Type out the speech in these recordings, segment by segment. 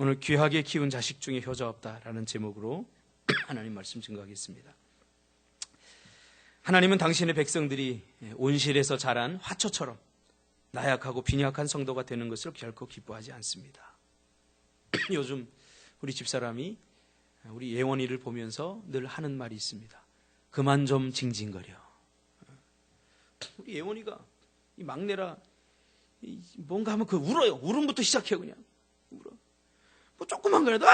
오늘 귀하게 키운 자식 중에 효자 없다라는 제목으로 하나님 말씀 증거하겠습니다. 하나님은 당신의 백성들이 온실에서 자란 화초처럼 나약하고 빈약한 성도가 되는 것을 결코 기뻐하지 않습니다. 요즘 우리 집사람이 우리 예원이를 보면서 늘 하는 말이 있습니다. 그만 좀 징징거려. 우리 예원이가 이 막내라 뭔가 하면 그 울어요. 울음부터 시작해요. 그냥 울어. 뭐 조그만 거라도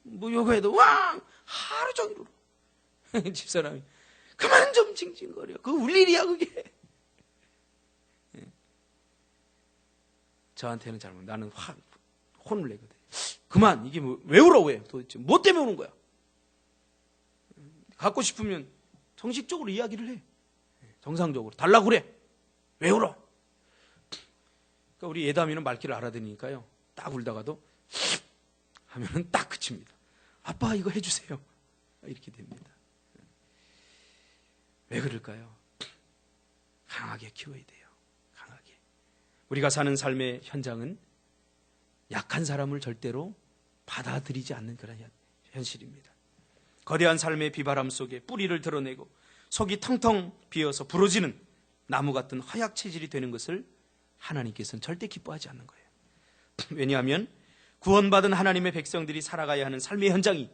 뭐 요거 해도 하루 종일 울어. 집사람이 그만 좀 징징거려. 그거 울 일이야 그게. 저한테는 잘 모르겠어요. 나는 혼을 내거든. 그만 이게 왜 울어 왜 도대체 뭐 때문에 우는 거야? 갖고 싶으면 정식적으로 이야기를 해. 정상적으로 달라고 그래. 왜 울어? 그러니까 우리 예담이는 말귀를 알아들으니까요. 딱 울다가도 하면은 딱 그칩니다. 아빠 이거 해주세요. 이렇게 됩니다. 왜 그럴까요? 강하게 키워야 돼요. 강하게. 우리가 사는 삶의 현장은 약한 사람을 절대로 받아들이지 않는 그런 현실입니다. 거대한 삶의 비바람 속에 뿌리를 드러내고 속이 텅텅 비어서 부러지는 나무 같은 허약 체질이 되는 것을 하나님께서는 절대 기뻐하지 않는 거예요. 왜냐하면 구원받은 하나님의 백성들이 살아가야 하는 삶의 현장이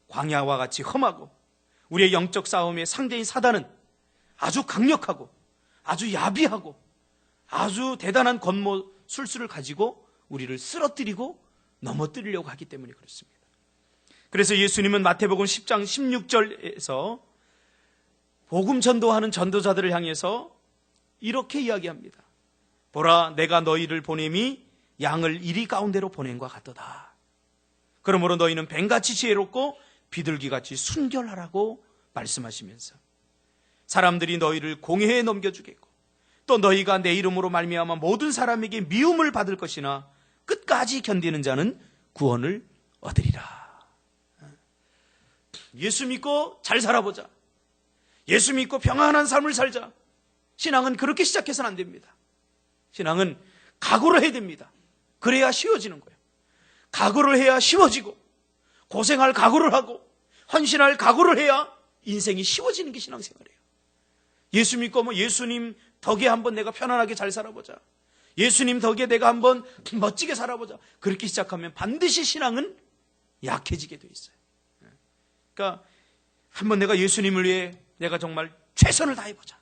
광야와 같이 험하고 우리의 영적 싸움의 상대인 사단은 아주 강력하고 아주 야비하고 아주 대단한 권모 술수를 가지고 우리를 쓰러뜨리고 넘어뜨리려고 하기 때문에 그렇습니다. 그래서 예수님은 마태복음 10장 16절에서 복음 전도하는 전도자들을 향해서 이렇게 이야기합니다. 보라 내가 너희를 보냄이 양을 이리 가운데로 보낸과 같도다. 그러므로 너희는 뱀같이 지혜롭고 비둘기같이 순결하라고 말씀하시면서 사람들이 너희를 공회에 넘겨주겠고 또 너희가 내 이름으로 말미암아 모든 사람에게 미움을 받을 것이나 끝까지 견디는 자는 구원을 얻으리라. 예수 믿고 잘 살아보자. 예수 믿고 평안한 삶을 살자. 신앙은 그렇게 시작해서는 안 됩니다. 신앙은 각오를 해야 됩니다. 그래야 쉬워지는 거예요. 각오를 해야 쉬워지고 고생할 각오를 하고 헌신할 각오를 해야 인생이 쉬워지는 게 신앙생활이에요. 예수 믿고 뭐 예수님 덕에 한번 내가 편안하게 잘 살아보자. 예수님 덕에 내가 한번 멋지게 살아보자. 그렇게 시작하면 반드시 신앙은 약해지게 돼 있어요. 그러니까 한번 내가 예수님을 위해 내가 정말 최선을 다해보자.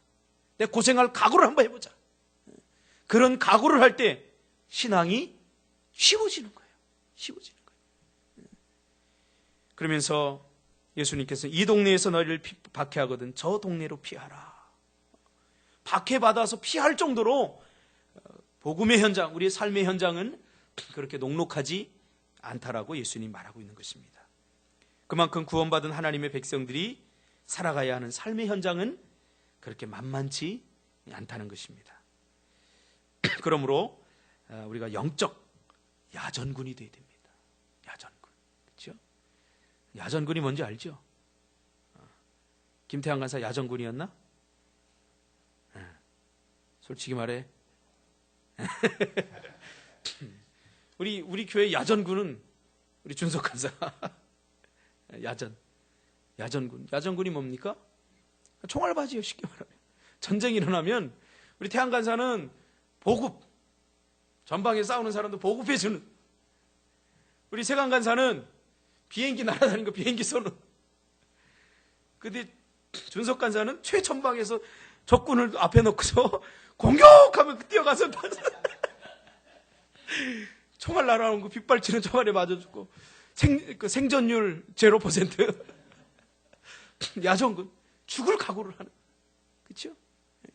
내가 고생할 각오를 한번 해보자. 그런 각오를 할 때 신앙이 쉬워지는 거예요. 쉬워지는 거예요. 그러면서 예수님께서 이 동네에서 너희를 박해하거든 저 동네로 피하라. 박해받아서 피할 정도로 복음의 현장, 우리의 삶의 현장은 그렇게 녹록하지 않다라고 예수님이 말하고 있는 것입니다. 그만큼 구원받은 하나님의 백성들이 살아가야 하는 삶의 현장은 그렇게 만만치 않다는 것입니다. 그러므로 우리가 영적 야전군이 되어야 됩니다. 야전군. 그렇죠? 야전군이 뭔지 알죠? 김태환 간사 야전군이었나? 솔직히 말해. 우리 교회 야전군은 우리 준석 간사. 야전군. 야전군이 뭡니까? 총알바지요, 쉽게 말하면. 전쟁이 일어나면 우리 태환 간사는 보급. 전방에 싸우는 사람도 보급해주는. 우리 세강 간사는 비행기 날아다니는 거 비행기 쏘는. 근데 준석 간사는 최전방에서 적군을 앞에 놓고서 공격하면 뛰어가서 총알 날아오는 거 빗발치는 총알에 맞아 죽고 생존율 0%. 야전군. 죽을 각오를 하는. 그렇죠?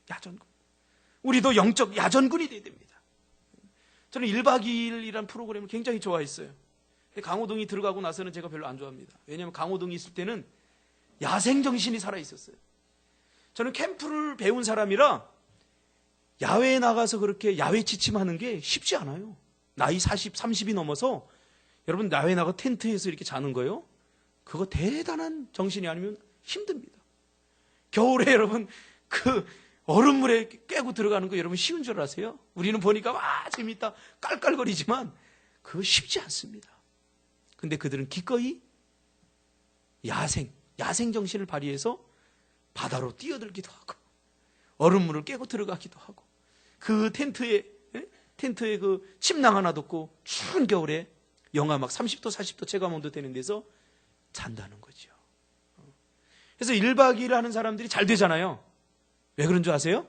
야전군. 우리도 영적 야전군이 돼야 됩니다. 저는 1박 2일이라는 프로그램을 굉장히 좋아했어요. 근데 강호동이 들어가고 나서는 제가 별로 안 좋아합니다. 왜냐하면 강호동이 있을 때는 야생정신이 살아있었어요. 저는 캠프를 배운 사람이라 야외에 나가서 그렇게 야외 취침하는 게 쉽지 않아요. 나이 40, 30이 넘어서 여러분 야외에 나가 텐트에서 이렇게 자는 거예요. 그거 대단한 정신이 아니면 힘듭니다. 겨울에 여러분 그 얼음물에 깨고 들어가는 거 여러분 쉬운 줄 아세요? 우리는 보니까 와 재밌다 깔깔거리지만 그거 쉽지 않습니다. 근데 그들은 기꺼이 야생 정신을 발휘해서 바다로 뛰어들기도 하고 얼음물을 깨고 들어가기도 하고 그 텐트에 그 침낭 하나 덮고 추운 겨울에 영하 막 30도 40도 체감온도 되는 데서 잔다는 거죠. 그래서 1박 2일 하는 사람들이 잘 되잖아요. 왜 그런 줄 아세요?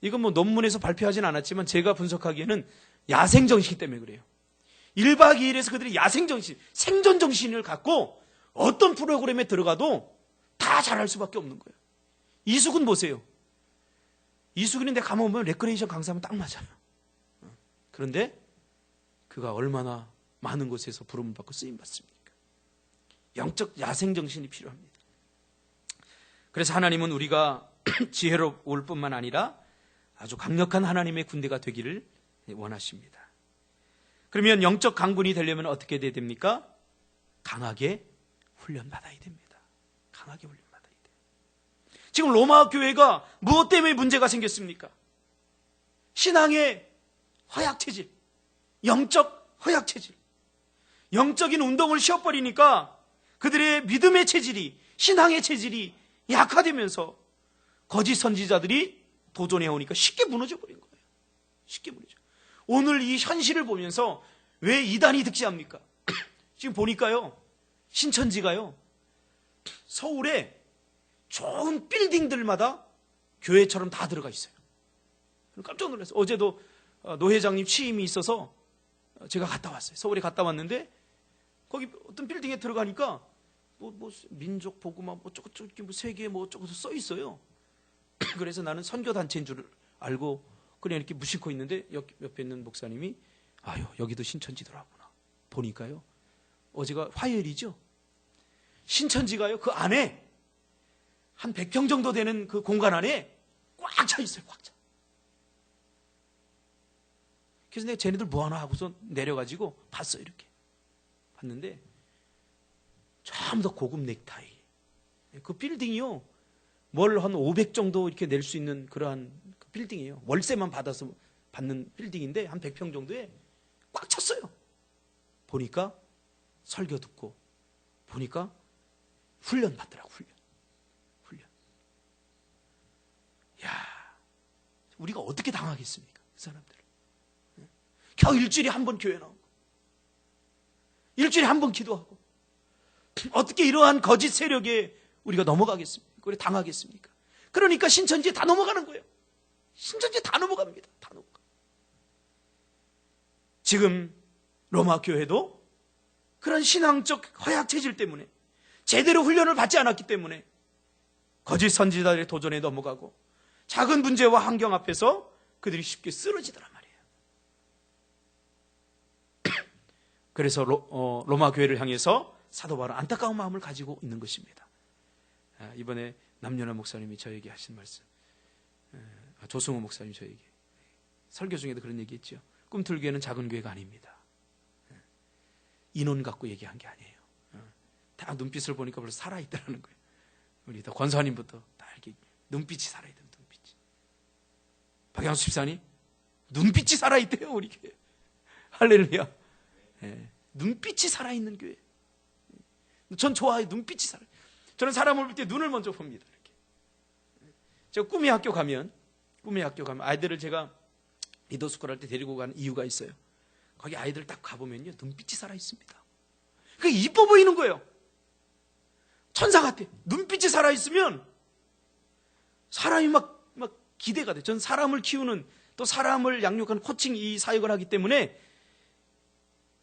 이건 뭐 논문에서 발표하진 않았지만 제가 분석하기에는 야생정신 때문에 그래요. 1박 2일에서 그들이 야생정신, 생존정신을 갖고 어떤 프로그램에 들어가도 다 잘할 수밖에 없는 거예요. 이수근 보세요. 이수근인데 가만보면 레크레이션 강사하면 딱 맞아요. 그런데 그가 얼마나 많은 곳에서 부름을 받고 쓰임받습니까? 영적 야생정신이 필요합니다. 그래서 하나님은 우리가 지혜로울 뿐만 아니라 아주 강력한 하나님의 군대가 되기를 원하십니다. 그러면 영적 강군이 되려면 어떻게 돼야 됩니까? 강하게 훈련받아야 됩니다. 강하게 훈련받아야 돼요. 지금 로마 교회가 무엇 때문에 문제가 생겼습니까? 신앙의 허약체질, 영적 허약체질. 영적인 운동을 쉬어버리니까 그들의 믿음의 체질이, 신앙의 체질이 약화되면서 거짓 선지자들이 도전해 오니까 쉽게 무너져 버린 거예요. 쉽게 무너져. 오늘 이 현실을 보면서 왜 이단이 득세합니까? 지금 보니까요, 신천지가요, 서울에 좋은 빌딩들마다 교회처럼 다 들어가 있어요. 깜짝 놀랐어요. 어제도 노 회장님 취임이 있어서 제가 갔다 왔어요. 서울에 갔다 왔는데 거기 어떤 빌딩에 들어가니까 뭐 민족 복음화 뭐 저거 뭐 세계 뭐 저거 써 있어요. 그래서 나는 선교 단체인 줄 알고 그냥 이렇게 무심코 있는데 옆에 있는 목사님이 아유 여기도 신천지더라구나. 보니까요. 어제가 화요일이죠. 신천지가요 그 안에 한 100평 정도 되는 그 공간 안에 꽉 차 있어요. 꽉 차. 그래서 내가 쟤네들 뭐하나 하고서 내려가지고 봤어요. 이렇게 봤는데 전부 다 고급 넥타이. 그 빌딩이요 월 한 500 정도 이렇게 낼 수 있는 그러한 그 빌딩이에요. 월세만 받아서 받는 빌딩인데 한 100평 정도에 꽉 찼어요. 보니까 설교 듣고 보니까 훈련 받더라고. 훈련. 야, 우리가 어떻게 당하겠습니까? 그 사람들. 겨우 일주일에 한 번 교회 나오고 일주일에 한 번 기도하고 어떻게 이러한 거짓 세력에 우리가 넘어가겠습니까? 우리 당하겠습니까? 그러니까 신천지에 다 넘어가는 거예요. 신천지에 다 넘어갑니다. 다 넘어가. 지금 로마 교회도 그런 신앙적 허약 체질 때문에 제대로 훈련을 받지 않았기 때문에 거짓 선지자들의 도전에 넘어가고 작은 문제와 환경 앞에서 그들이 쉽게 쓰러지더란 말이에요. 그래서 로마 교회를 향해서 사도 바울은 안타까운 마음을 가지고 있는 것입니다. 이번에 남연아 목사님이 저에게 하신 말씀, 조승호 목사님이 저에게 설교 중에도 그런 얘기했죠. 꿈틀교회는 작은 교회가 아닙니다. 인원 갖고 얘기한 게 아니에요. 다 눈빛을 보니까 벌써 살아있다는 거예요. 우리 다 권사님부터 다 이렇게 눈빛이 살아있다. 눈빛이. 박양수 집사님 눈빛이 살아있대요. 우리 교회. 할렐루야. 눈빛이 살아있는 교회. 전 좋아해요. 눈빛이 살아요. 저는 사람을 볼 때 눈을 먼저 봅니다. 이렇게. 제가 꿈의 학교 가면 아이들을 제가 리더스쿨 할 때 데리고 가는 이유가 있어요. 거기 아이들 딱 가보면요 눈빛이 살아있습니다. 그게 이뻐 보이는 거예요. 천사 같아. 눈빛이 살아있으면 사람이 막 기대가 돼. 전 사람을 키우는 또 사람을 양육하는 코칭 이 사역을 하기 때문에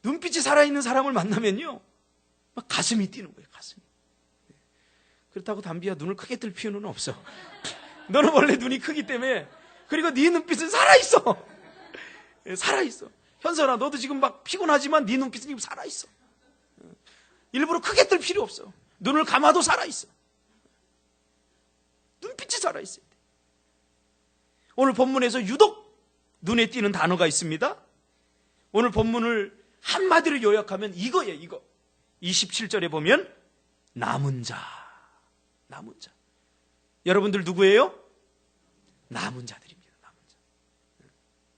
눈빛이 살아있는 사람을 만나면요 막 가슴이 뛰는 거예요. 가슴이. 그렇다고 담비야 눈을 크게 뜰 필요는 없어. 너는 원래 눈이 크기 때문에. 그리고 네 눈빛은 살아있어. 살아있어. 현선아 너도 지금 막 피곤하지만 네 눈빛은 지금 살아있어. 일부러 크게 뜰 필요 없어. 눈을 감아도 살아있어. 눈빛이 살아있어야 돼. 오늘 본문에서 유독 눈에 띄는 단어가 있습니다. 오늘 본문을 한마디로 요약하면 이거예요. 이거 27절에 보면 남은 자. 여러분들 누구예요? 남은 자들입니다.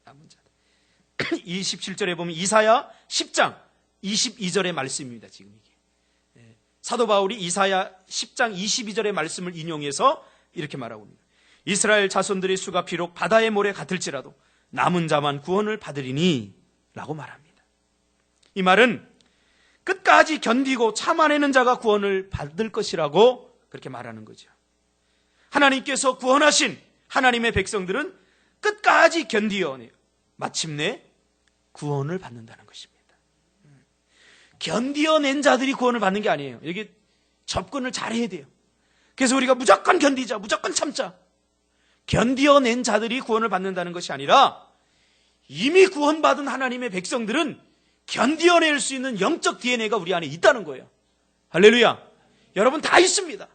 남은 자. 27절에 보면 이사야 10장 22절의 말씀입니다. 지금 이게 사도 바울이 이사야 10장 22절의 말씀을 인용해서 이렇게 말하고 있습니다. 이스라엘 자손들의 수가 비록 바다의 모래 같을지라도 남은 자만 구원을 받으리니 라고 말합니다. 이 말은 끝까지 견디고 참아내는 자가 구원을 받을 것이라고 그렇게 말하는 거죠. 하나님께서 구원하신 하나님의 백성들은 끝까지 견디어내요. 마침내 구원을 받는다는 것입니다. 견디어낸 자들이 구원을 받는 게 아니에요. 여기 접근을 잘해야 돼요. 그래서 우리가 무조건 견디자, 무조건 참자. 견디어낸 자들이 구원을 받는다는 것이 아니라 이미 구원받은 하나님의 백성들은 견디어낼 수 있는 영적 DNA가 우리 안에 있다는 거예요. 할렐루야. 여러분 다 있습니다.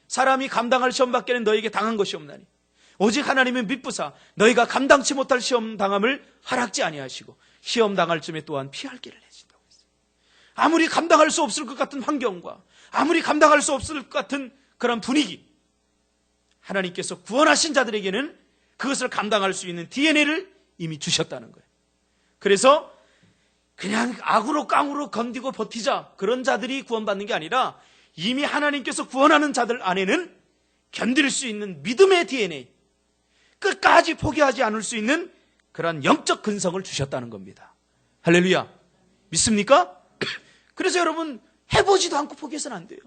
사람이 감당할 시험밖에는 너에게 당한 것이 없나니 오직 하나님은 미쁘사 너희가 감당치 못할 시험 당함을 허락지 아니하시고 시험 당할 쯤에 또한 피할 길을 내신다고 했어요. 아무리 감당할 수 없을 것 같은 환경과 아무리 감당할 수 없을 것 같은 그런 분위기, 하나님께서 구원하신 자들에게는 그것을 감당할 수 있는 DNA를 이미 주셨다는 거예요. 그래서 그냥 악으로 깡으로 건디고 버티자 그런 자들이 구원받는 게 아니라 이미 하나님께서 구원하는 자들 안에는 견딜 수 있는 믿음의 DNA, 끝까지 포기하지 않을 수 있는 그런 영적 근성을 주셨다는 겁니다. 할렐루야. 믿습니까? 그래서 여러분 해보지도 않고 포기해서는 안 돼요.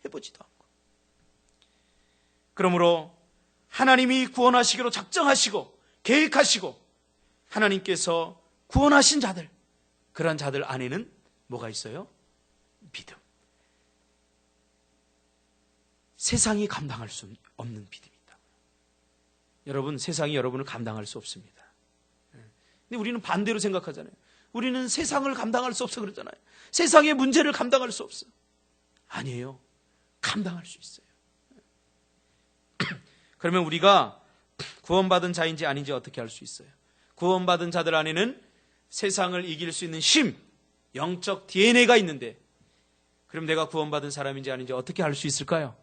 해보지도 않고. 그러므로 하나님이 구원하시기로 작정하시고 계획하시고 하나님께서 구원하신 자들, 그런 자들 안에는 뭐가 있어요? 믿음. 세상이 감당할 수 없는 믿음이 있다. 여러분, 세상이 여러분을 감당할 수 없습니다. 근데 우리는 반대로 생각하잖아요. 우리는 세상을 감당할 수 없어 그러잖아요. 세상의 문제를 감당할 수 없어. 아니에요. 감당할 수 있어요. 그러면 우리가 구원받은 자인지 아닌지 어떻게 알 수 있어요? 구원받은 자들 안에는 세상을 이길 수 있는 힘, 영적 DNA가 있는데 그럼 내가 구원받은 사람인지 아닌지 어떻게 알 수 있을까요?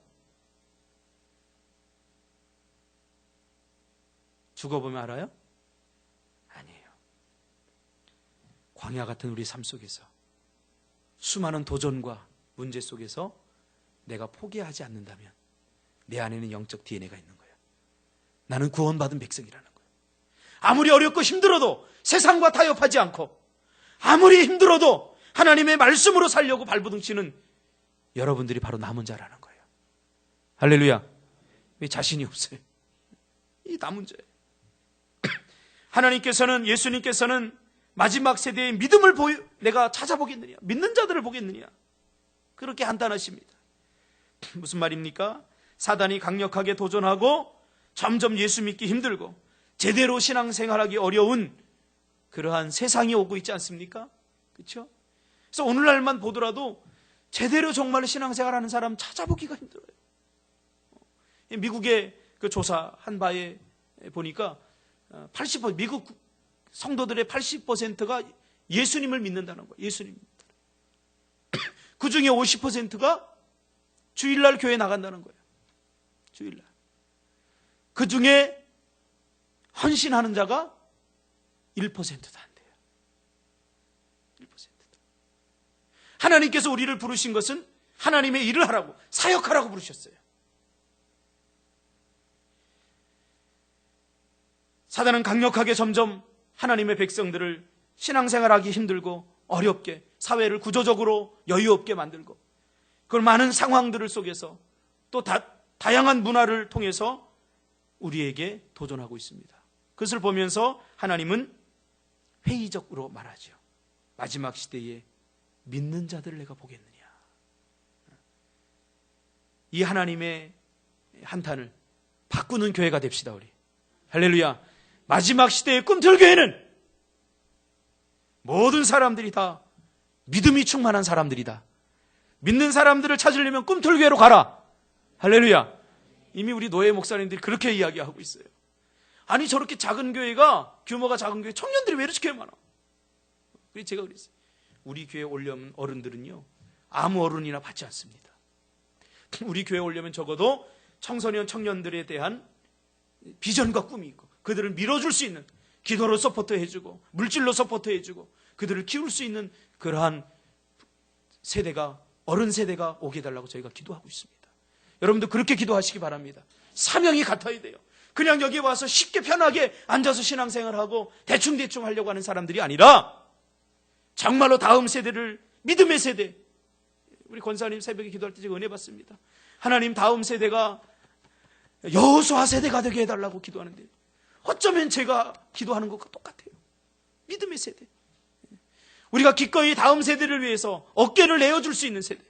죽어보면 알아요? 아니에요. 광야 같은 우리 삶 속에서 수많은 도전과 문제 속에서 내가 포기하지 않는다면 내 안에는 영적 DNA가 있는 거예요. 나는 구원받은 백성이라는 거예요. 아무리 어렵고 힘들어도 세상과 타협하지 않고 아무리 힘들어도 하나님의 말씀으로 살려고 발버둥치는 여러분들이 바로 남은 자라는 거예요. 할렐루야. 왜 자신이 없어요? 이 남은 자예요. 하나님께서는, 예수님께서는 마지막 세대의 믿음을 내가 찾아보겠느냐, 믿는 자들을 보겠느냐, 그렇게 한탄하십니다. 무슨 말입니까? 사단이 강력하게 도전하고 점점 예수 믿기 힘들고 제대로 신앙생활하기 어려운 그러한 세상이 오고 있지 않습니까? 그렇죠? 그래서 오늘날만 보더라도 제대로 정말 신앙생활하는 사람 찾아보기가 힘들어요. 미국의 그 조사한 바에 보니까 80%, 미국 성도들의 80%가 예수님을 믿는다는 거예요. 예수님. 그 중에 50%가 주일날 교회 나간다는 거예요. 주일날. 그 중에 헌신하는 자가 1%도 안 돼요. 1%도. 하나님께서 우리를 부르신 것은 하나님의 일을 하라고, 사역하라고 부르셨어요. 사단은 강력하게 점점 하나님의 백성들을 신앙생활하기 힘들고 어렵게, 사회를 구조적으로 여유 없게 만들고, 그걸 많은 상황들을 속에서 또 다양한 문화를 통해서 우리에게 도전하고 있습니다. 그것을 보면서 하나님은 회의적으로 말하죠. 마지막 시대에 믿는 자들을 내가 보겠느냐. 이 하나님의 한탄을 바꾸는 교회가 됩시다, 우리. 할렐루야. 마지막 시대의 꿈틀교회는 모든 사람들이 다 믿음이 충만한 사람들이다. 믿는 사람들을 찾으려면 꿈틀교회로 가라. 할렐루야. 이미 우리 노예 목사님들이 그렇게 이야기하고 있어요. 아니 저렇게 작은 교회가, 규모가 작은 교회, 청년들이 왜 이렇게 많아? 그래서 제가 그랬어요. 우리 교회에 오려면 어른들은요, 아무 어른이나 받지 않습니다. 우리 교회에 오려면 적어도 청소년, 청년들에 대한 비전과 꿈이 있고 그들을 밀어줄 수 있는, 기도로 서포트해주고 물질로 서포트해주고 그들을 키울 수 있는 그러한 세대가, 어른 세대가 오게 해달라고 저희가 기도하고 있습니다. 여러분도 그렇게 기도하시기 바랍니다. 사명이 같아야 돼요. 그냥 여기 와서 쉽게 편하게 앉아서 신앙생활하고 대충대충 하려고 하는 사람들이 아니라 정말로 다음 세대를, 믿음의 세대, 우리 권사님 새벽에 기도할 때 제가 은혜 받습니다. 하나님 다음 세대가 여호수아 세대가 되게 해달라고 기도하는데 어쩌면 제가 기도하는 것과 똑같아요. 믿음의 세대. 우리가 기꺼이 다음 세대를 위해서 어깨를 내어줄 수 있는 세대.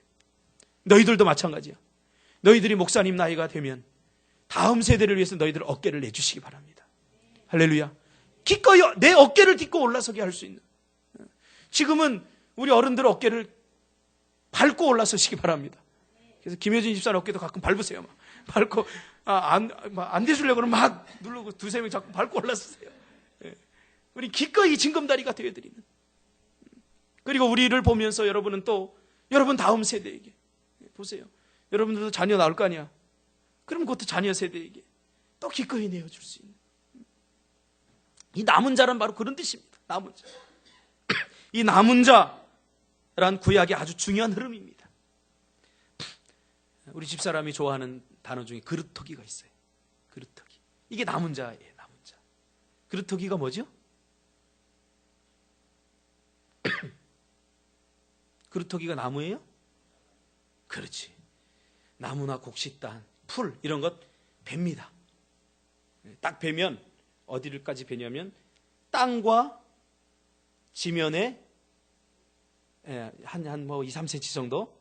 너희들도 마찬가지야. 너희들이 목사님 나이가 되면 다음 세대를 위해서 너희들 어깨를 내주시기 바랍니다. 할렐루야. 기꺼이 내 어깨를 딛고 올라서게 할 수 있는. 지금은 우리 어른들 어깨를 밟고 올라서시기 바랍니다. 그래서 김효진 집사님 어깨도 가끔 밟으세요. 막 밟고 안 대주려고는 막 누르고 두세 명 자꾸 밟고 올라서세요. 우리 기꺼이 징검다리가 되어드리는. 그리고 우리를 보면서 여러분은 또 여러분 다음 세대에게 보세요. 여러분들도 자녀 나올 거 아니야. 그럼 그것도 자녀 세대에게 또 기꺼이 내어줄 수 있는. 이 남은 자란 바로 그런 뜻입니다. 남은 자. 이 남은 자란 구약의 아주 중요한 흐름입니다. 우리 집사람이 좋아하는 단어 중에 그릇터기가 있어요. 그릇터기. 이게 남은 자예요. 남은 자. 그릇터기가 뭐죠? 그릇터기가 나무예요? 그렇지. 나무나 곡식단, 풀 이런 것 뱀니다. 딱 베면 어디를까지 베냐면 땅과 지면에 한 2, 3cm 정도.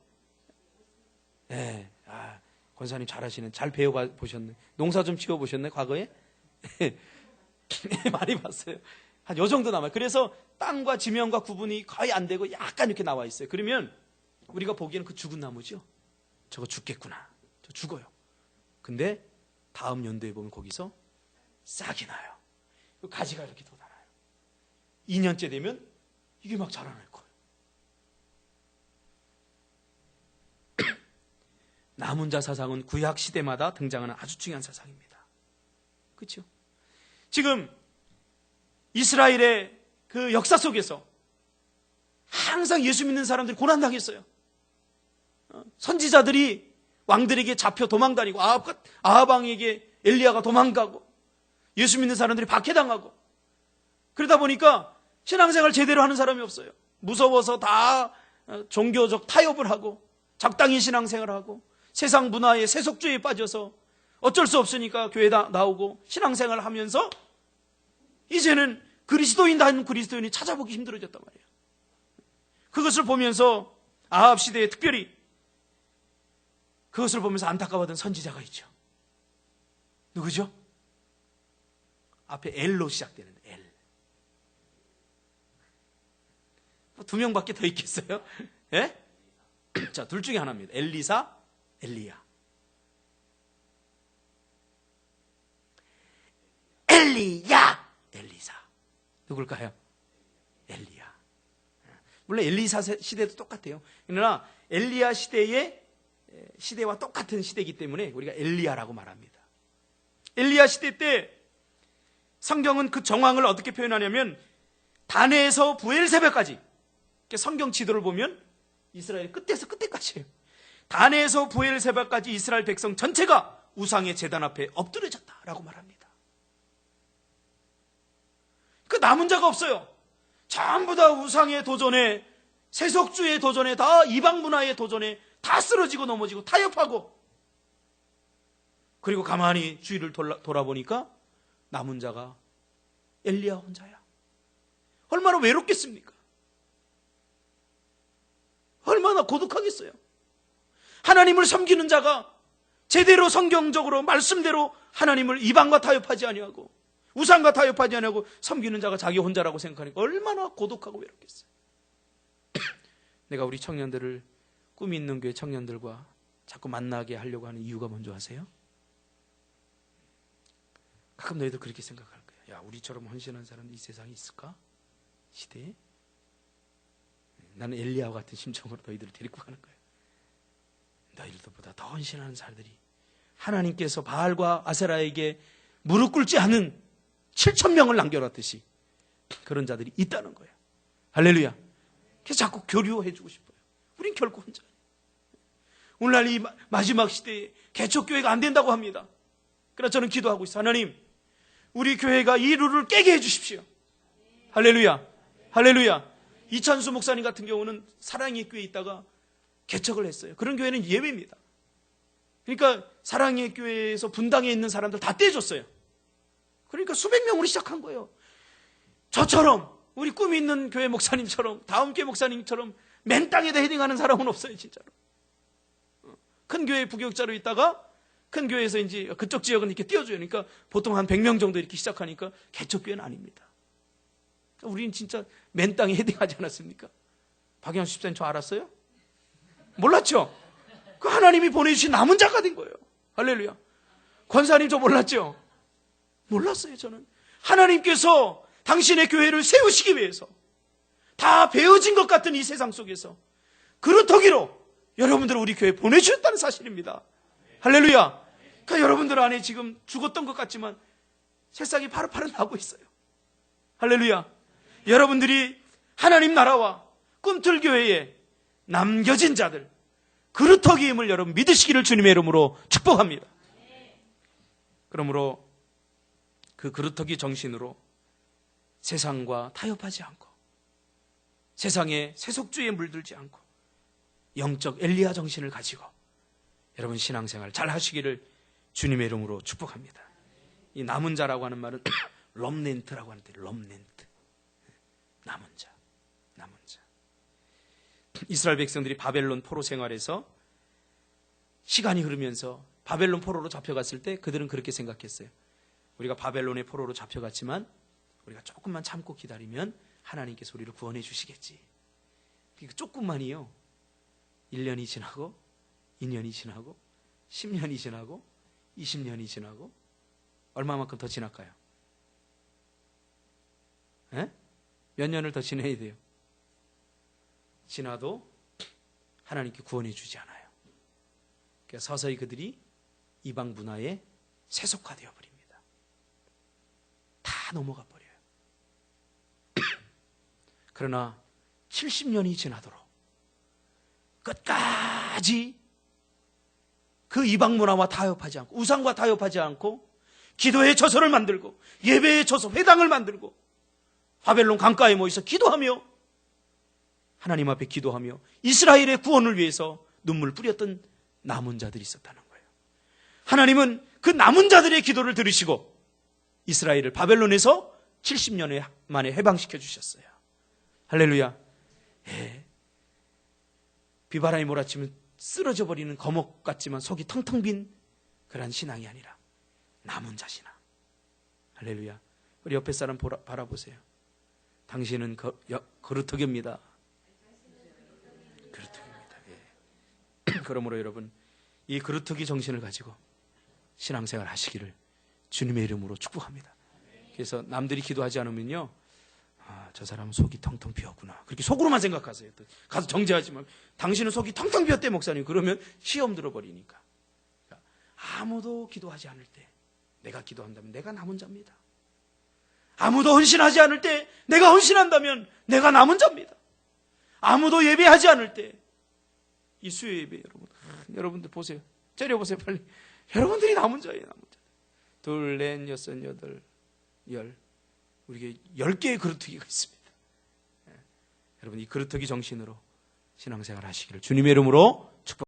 권사님 잘하시는, 잘 배워보셨네. 농사 좀 지어보셨네, 과거에? 많이 봤어요. 한 요 정도 남아요. 그래서 땅과 지면과 구분이 거의 안 되고 약간 이렇게 나와 있어요. 그러면 우리가 보기에는 그 죽은 나무죠. 저거 죽겠구나. 저 죽어요. 근데 다음 연도에 보면 거기서 싹이 나요. 가지가 이렇게 돋아나요. 2년째 되면 이게 막 자라날 거예요. 남은 자 사상은 구약 시대마다 등장하는 아주 중요한 사상입니다. 그렇죠? 지금 이스라엘의 그 역사 속에서 항상 예수 믿는 사람들이 고난당했어요. 선지자들이 왕들에게 잡혀 도망다니고 아합 왕에게 엘리야가 도망가고 예수 믿는 사람들이 박해당하고 그러다 보니까 신앙생활 제대로 하는 사람이 없어요. 무서워서 다 종교적 타협을 하고 적당히 신앙생활하고 세상 문화에 세속주의에 빠져서 어쩔 수 없으니까 교회 나오고 신앙생활을 하면서 이제는 그리스도인다는 그리스도인이 찾아보기 힘들어졌단 말이에요. 그것을 보면서 아합 시대에 특별히 그것을 보면서 안타까워하던 선지자가 있죠. 누구죠? 앞에 엘로 시작되는 엘. 2명밖에 더 있겠어요? 예? 자, 둘 중에 하나입니다. 엘리사, 엘리야. 엘리야, 엘리사. 누굴까요? 엘리야. 물론 엘리사 시대도 똑같아요. 그러나 엘리야 시대와 똑같은 시대이기 때문에 우리가 엘리야라고 말합니다. 엘리야 시대 때 성경은 그 정황을 어떻게 표현하냐면 단에서 부엘세바까지, 성경 지도를 보면 이스라엘 끝에서 끝에까지예요. 단에서 부엘세바까지 이스라엘 백성 전체가 우상의 제단 앞에 엎드려졌다라고 말합니다. 그 남은 자가 없어요. 전부 다 우상의 도전에, 세속주의의 도전에, 다 이방 문화의 도전에 다 쓰러지고 넘어지고 타협하고, 그리고 가만히 주위를 돌아보니까 남은 자가 엘리야 혼자야. 얼마나 외롭겠습니까? 얼마나 고독하겠어요. 하나님을 섬기는 자가 제대로 성경적으로 말씀대로 하나님을 이방과 타협하지 아니하고 우상과 타협하지 아니하고 섬기는 자가 자기 혼자라고 생각하니까 얼마나 고독하고 외롭겠어요. 내가 우리 청년들을, 꿈이 있는 교회 청년들과 자꾸 만나게 하려고 하는 이유가 뭔지 아세요? 가끔 너희들 그렇게 생각할 거야. 야, 우리처럼 헌신한 사람이 이 세상에 있을까? 시대에? 나는 엘리야와 같은 심정으로 너희들을 데리고 가는 거예요. 너희들보다 더 헌신하는 사람들이, 하나님께서 바알과 아세라에게 무릎 꿇지 않은 7,000명을 남겨놨듯이 그런 자들이 있다는 거예요. 할렐루야. 그래서 자꾸 교류해주고 싶어요. 우린 결코 혼자. 오늘날 이 마지막 시대에 개척교회가 안 된다고 합니다. 그러나 저는 기도하고 있어요. 하나님, 우리 교회가 이 룰을 깨게 해주십시오. 할렐루야. 할렐루야. 이찬수 목사님 같은 경우는 사랑의 교회에 있다가 개척을 했어요. 그런 교회는 예외입니다. 그러니까 사랑의 교회에서 분당에 있는 사람들 다 떼줬어요. 그러니까 수백 명으로 시작한 거예요. 저처럼 우리 꿈이 있는 교회 목사님처럼 다음 교회 목사님처럼 맨 땅에다 헤딩하는 사람은 없어요. 진짜로. 큰 교회 부교육자로 있다가 큰 교회에서 이제 그쪽 지역은 이렇게 띄워줘요. 그러니까 보통 한 100명 정도 이렇게 시작하니까 개척교회는 아닙니다. 그러니까 우리는 진짜 맨 땅에 헤딩하지 않았습니까? 박영수 집사님 저 알았어요? 몰랐죠? 그 하나님이 보내주신 남은 자가 된 거예요. 할렐루야. 권사님 저 몰랐죠? 몰랐어요. 저는 하나님께서 당신의 교회를 세우시기 위해서 다 베어진 것 같은 이 세상 속에서 그루터기로 여러분들을 우리 교회에 보내주셨다는 사실입니다. 할렐루야. 그러니까 여러분들 안에 지금 죽었던 것 같지만 새싹이 파릇파릇 나고 있어요. 할렐루야. 여러분들이 하나님 나라와 꿈틀교회에 남겨진 자들, 그루터기임을 여러분 믿으시기를 주님의 이름으로 축복합니다. 그러므로 그 그루터기 정신으로 세상과 타협하지 않고 세상의 세속주의에 물들지 않고 영적 엘리야 정신을 가지고 여러분 신앙생활 잘 하시기를 주님의 이름으로 축복합니다. 이 남은 자라고 하는 말은 럼넨트라고 하는데, 럼넨트, 남은 자, 남은 자. 이스라엘 백성들이 바벨론 포로 생활에서 시간이 흐르면서 바벨론 포로로 잡혀갔을 때 그들은 그렇게 생각했어요. 우리가 바벨론의 포로로 잡혀갔지만 우리가 조금만 참고 기다리면 하나님께서 우리를 구원해 주시겠지. 조금만이요. 1년이 지나고 2년이 지나고 10년이 지나고 20년이 지나고 얼마만큼 더 지날까요? 에? 몇 년을 더 지내야 돼요? 지나도 하나님께 구원해 주지 않아요. 그러니까 서서히 그들이 이방 문화에 세속화되어 버립니다. 다 넘어가 버려요. 그러나 70년이 지나도록 끝까지 그 이방 문화와 타협하지 않고 우상과 타협하지 않고 기도의 저서를 만들고 예배의 저서 회당을 만들고 바벨론 강가에 모여서 기도하며 하나님 앞에 기도하며 이스라엘의 구원을 위해서 눈물 뿌렸던 남은 자들이 있었다는 거예요. 하나님은 그 남은 자들의 기도를 들으시고 이스라엘을 바벨론에서 70년 만에 해방시켜 주셨어요. 할렐루야. 예. 비바람이 몰아치면 쓰러져 버리는 거목 같지만 속이 텅텅 빈 그런 신앙이 아니라 남은 자 신앙. 할렐루야. 우리 옆에 사람 바라보세요. 당신은 그루터기입니다. 그루터기입니다. 예. 그러므로 여러분 이 그루터기 정신을 가지고 신앙생활 하시기를 주님의 이름으로 축복합니다. 그래서 남들이 기도하지 않으면요, 저 사람은 속이 텅텅 비었구나. 그렇게 속으로만 생각하세요. 가서 정죄하지 말고 당신은 속이 텅텅 비었대 목사님. 그러면 시험 들어버리니까. 아무도 기도하지 않을 때 내가 기도한다면 내가 남은 자입니다. 아무도 헌신하지 않을 때 내가 헌신한다면 내가 남은 자입니다. 아무도 예배하지 않을 때 이 수요 예배 여러분들 보세요. 째려보세요 빨리. 여러분들이 남은 자예요. 남은 자. 2, 4, 6, 8, 10 우리에게 10개의 그루터기가 있습니다. 여러분 이 그루터기 정신으로 신앙생활 하시기를 주님의 이름으로